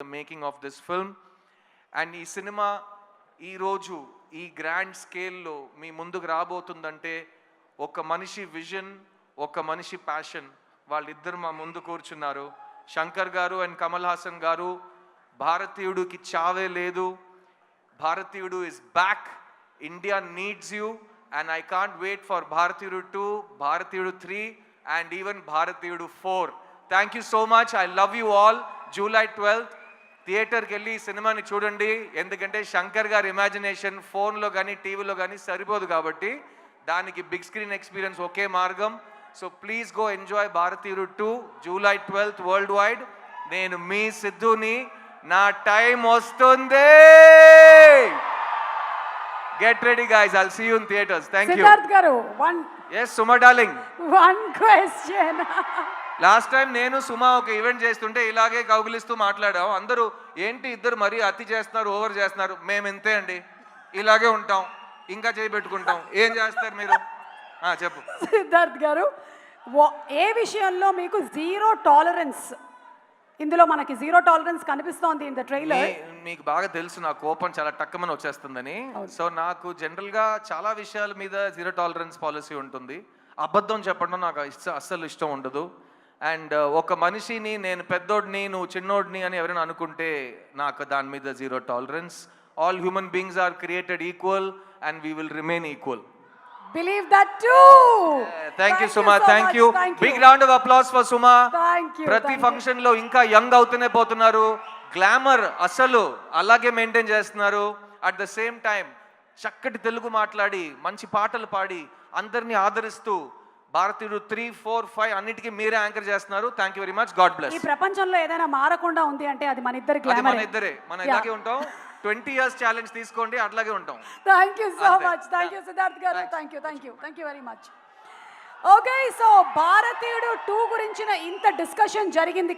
the making of this film. And ఈ cinema ఈ రోజు ఈ గ్రాండ్ స్కేల్లో మీ ముందుకు రాబోతుందంటే ఒక మనిషి విజన్, ఒక మనిషి ప్యాషన్, వాళ్ళిద్దరు మా ముందు కూర్చున్నారు. శంకర్ గారు అండ్ కమల్ హాసన్ గారు. భారతీయుడికి చావే లేదు, Bharateeyudu is back, India needs you, and I can't wait for Bharateeyudu 2, Bharateeyudu 3 and even Bharateeyudu 4. Thank you so much. I love you all. July 12th థియేటర్కి వెళ్ళి ఈ సినిమాని చూడండి. ఎందుకంటే శంకర్ గారి ఇమాజినేషన్ ఫోన్లో కానీ టీవీలో కానీ సరిపోదు, కాబట్టి దానికి బిగ్ స్క్రీన్ ఎక్స్పీరియన్స్ ఒకే మార్గం. సో ప్లీజ్ గో ఎంజాయ్ భారతీయుడు 2, July 12th వరల్డ్ వైడ్. నేను మీ సిద్ధుని, నా టైం వస్తుంది. Get ready guys, I'll see you in theaters. Thank you. Siddharth garu, Yes, Suma darling. One question. Last time నేను సుమా ఒక event చేస్తుంటే ఇలాగే కౌగిలిస్తూ మాట్లాడాం. అందరూ ఏంటి ఇద్దరు మరీ అతి చేస్తున్నారు, ఓవర్ చేస్తున్నారు. మేము ఇంతే అండి, ఇలాగే ఉంటాం, ఇంకా చేయబెట్టుకుంటాం. ఏం చేస్తారు మీరు? చెప్పు సిద్ధార్థ్ గారు, ఏ విషయంలో మీకు జీరో టాలరెన్స్? ఇందులో మనకి జీరో టాలరెన్స్ కనిపిస్తోంది ఇన్ ద ట్రైలర్. మీకు బాగా తెలుసు నా కోపం చాలా టక్కుమని వచ్చేస్తుందని. సో నాకు జనరల్గా చాలా విషయాల మీద జీరో టాలరెన్స్ పాలసీ ఉంటుంది. అబద్ధం చెప్పడం నాకు అస్సలు ఇష్టం ఉండదు. అండ్ ఒక మనిషిని నేను పెద్దోడిని నువ్వు చిన్నోడిని అని ఎవరైనా అనుకుంటే నాకు దాని మీద zero tolerance. All human beings are created equal and we will remain equal. Believe that too. Thank you Suma, thank you. Big round of applause for Suma. Thank you. ప్రతి ఫంక్షన్ లో ఇంకా యంగ్ అవుతూనే పోతున్నారు. Glamour అసలు అలాగే maintain చేస్తున్నారు. At the same time చక్కటి తెలుగు మాట్లాడి మంచి పాటలు పాడి అందరినీ ఆదరిస్తూ భారతీయుడు 3, 4, 5 అన్నిటికీ మీరే యాంకర్ చేస్తున్నారు. Thank you very much. God bless. ఈ ప్రపంచంలో ఏదైనా మారకుండా ఉంది అంటే అది మన ఇద్దరి గ్లామర్. మన ఇద్దరే, మనం ఇలాగే ఉంటాం. 20 years ఛాలెంజ్ తీసుకోండి, అట్లాగే ఉంటాం. Thank you so much. Thank you Siddharth గారు. Thank you very much. Okay, so భారతీయుడు 2 గురించిన ఇంత డిస్కషన్ జరిగింది.